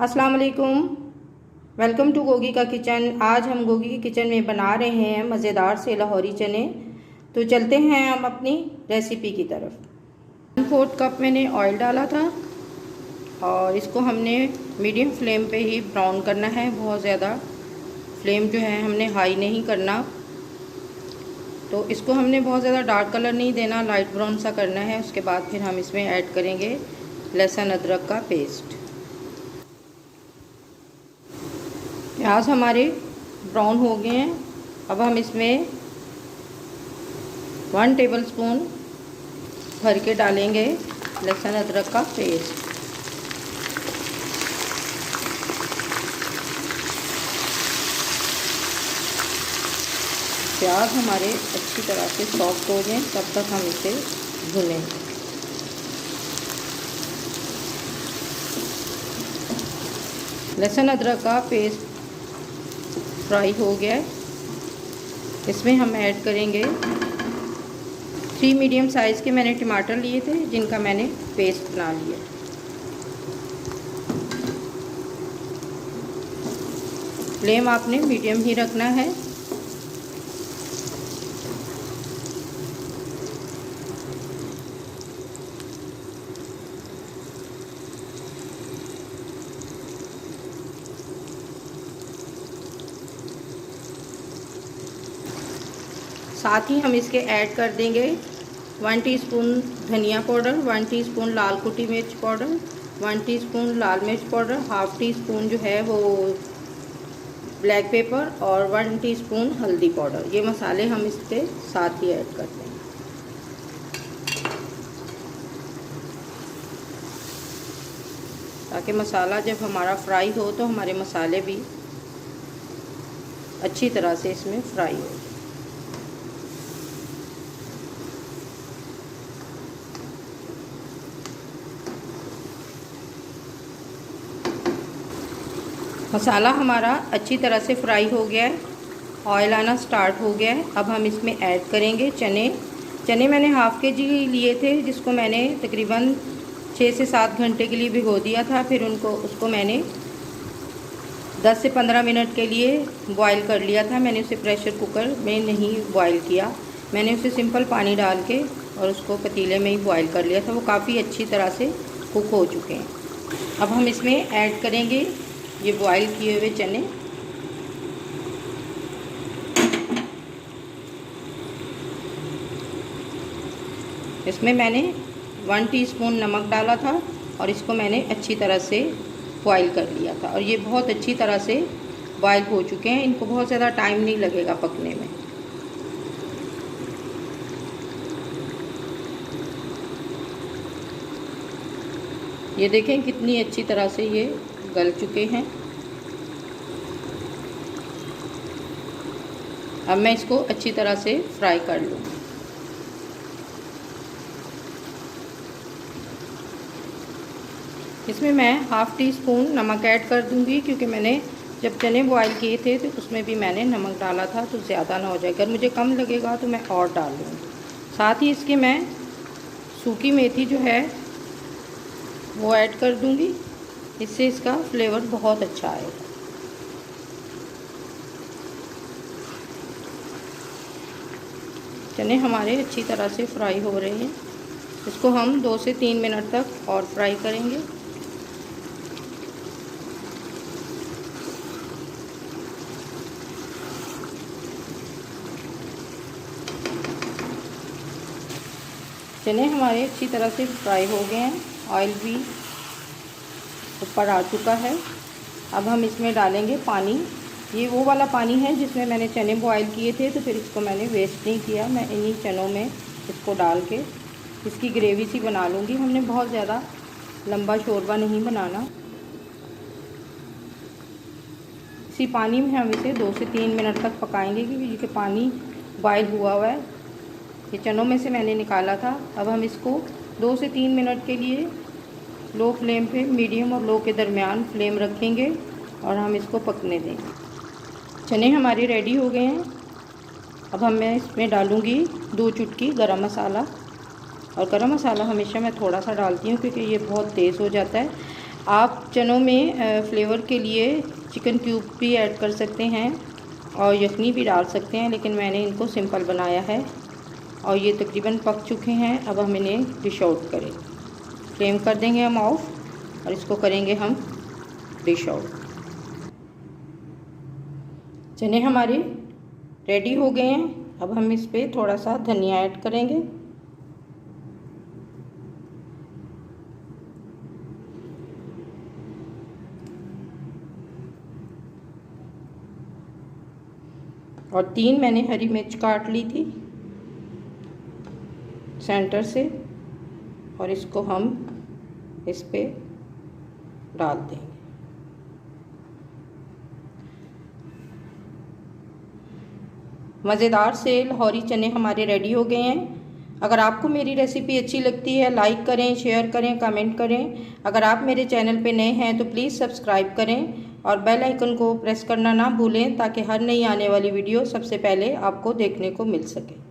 अस्सलाम वालेकुम। Welcome to Gogi का किचन। आज हम गोगी के किचन में बना रहे हैं मज़ेदार से लाहौरी चने। तो चलते हैं हम अपनी रेसिपी की तरफ। 1/4 कप मैंने ऑयल डाला था और इसको हमने मीडियम फ्लेम पे ही ब्राउन करना है। बहुत ज़्यादा फ्लेम जो है हमने हाई नहीं करना। तो इसको हमने बहुत ज़्यादा डार्क कलर नहीं देना, लाइट ब्राउन सा करना है। उसके बाद फिर हम इसमें ऐड करेंगे लहसुन अदरक का पेस्ट। प्याज हमारे ब्राउन हो गए हैं। अब हम इसमें 1 टेबलस्पून भर के डालेंगे लहसुन अदरक का पेस्ट। प्याज हमारे अच्छी तरह से सॉफ्ट हो जाए तब तक हम इसे भूनें। लहसुन अदरक का पेस्ट फ्राई हो गया है। इसमें हम ऐड करेंगे 3 मीडियम साइज़ के मैंने टमाटर लिए थे, जिनका मैंने पेस्ट बना लिया। फ्लेम आपने मीडियम ही रखना है। साथ ही हम इसके ऐड कर देंगे 1 टीस्पून धनिया पाउडर, 1 टीस्पून लाल कुटी मिर्च पाउडर, 1 टीस्पून लाल मिर्च पाउडर, हाफ़ टी स्पून जो है वो ब्लैक पेपर और 1 टीस्पून हल्दी पाउडर। ये मसाले हम इसके साथ ही ऐड कर देंगे। ताकि मसाला जब हमारा फ्राई हो तो हमारे मसाले भी अच्छी तरह से इसमें फ्राई हो। मसाला हमारा अच्छी तरह से फ्राई हो गया है, ऑयल आना स्टार्ट हो गया है। अब हम इसमें ऐड करेंगे चने मैंने हाफ़ के-जी लिए थे, जिसको मैंने तकरीबन 6 से 7 घंटे के लिए भिगो दिया था। फिर उसको मैंने 10 से 15 मिनट के लिए बॉईल कर लिया था। मैंने उसे प्रेशर कुकर में नहीं बॉईल किया, मैंने उसे सिंपल पानी डाल के और उसको पतीले में ही बॉईल कर लिया था। वो काफ़ी अच्छी तरह से कुक हो चुके हैं। अब हम इसमें ऐड करेंगे ये बॉईल किए हुए चने। इसमें मैंने 1 टीस्पून नमक डाला था और इसको मैंने अच्छी तरह से बॉईल कर लिया था। और ये बहुत अच्छी तरह से बॉईल हो चुके हैं। इनको बहुत ज़्यादा टाइम नहीं लगेगा पकने में। ये देखें कितनी अच्छी तरह से ये गल चुके हैं। अब मैं इसको अच्छी तरह से फ्राई कर लूँ। इसमें मैं हाफ़ टी स्पून नमक ऐड कर दूँगी, क्योंकि मैंने जब चने बॉईल किए थे तो उसमें भी मैंने नमक डाला था, तो ज़्यादा ना हो जाए। अगर मुझे कम लगेगा तो मैं और डाल लूँगी। साथ ही इसके मैं सूखी मेथी जो है वो ऐड कर दूँगी, इससे इसका फ्लेवर बहुत अच्छा आएगा। चने हमारे अच्छी तरह से फ्राई हो रहे हैं। इसको हम 2 से 3 मिनट तक और फ्राई करेंगे। चने हमारे अच्छी तरह से फ्राई हो गए हैं, ऑयल भी ऊपर आ चुका है। अब हम इसमें डालेंगे पानी। ये वो वाला पानी है जिसमें मैंने चने बॉईल किए थे, तो फिर इसको मैंने वेस्ट नहीं किया। मैं इन्हीं चनों में इसको डाल के इसकी ग्रेवी सी बना लूँगी। हमने बहुत ज़्यादा लंबा शोरबा नहीं बनाना। इसी पानी में हम इसे 2 से 3 मिनट तक पकाएंगे, क्योंकि ये पानी बॉईल हुआ हुआ है, ये चनों में से मैंने निकाला था। अब हम इसको 2 से 3 मिनट के लिए लो फ्लेम पे, मीडियम और लो के दरमियान फ्लेम रखेंगे और हम इसको पकने देंगे। चने हमारे रेडी हो गए हैं। अब मैं इसमें डालूँगी 2 चुटकी गरम मसाला। और गरम मसाला हमेशा मैं थोड़ा सा डालती हूँ, क्योंकि ये बहुत तेज़ हो जाता है। आप चनों में फ्लेवर के लिए चिकन क्यूब भी ऐड कर सकते हैं और यखनी भी डाल सकते हैं, लेकिन मैंने इनको सिंपल बनाया है। और ये तकरीबन पक चुके हैं। अब हम इन्हें डिश आउट करें। फ्लेम कर देंगे हम ऑफ और इसको करेंगे हम डिश आउट। चने हमारे रेडी हो गए हैं। अब हम इस पर थोड़ा सा धनिया ऐड करेंगे। और 3 मैंने हरी मिर्च काट ली थी सेंटर से, और इसको हम इस पे डाल देंगे। मज़ेदार से लाहौरी चने हमारे रेडी हो गए हैं। अगर आपको मेरी रेसिपी अच्छी लगती है, लाइक करें, शेयर करें, कमेंट करें। अगर आप मेरे चैनल पे नए हैं तो प्लीज़ सब्सक्राइब करें और बेल आइकन को प्रेस करना ना भूलें, ताकि हर नई आने वाली वीडियो सबसे पहले आपको देखने को मिल सके।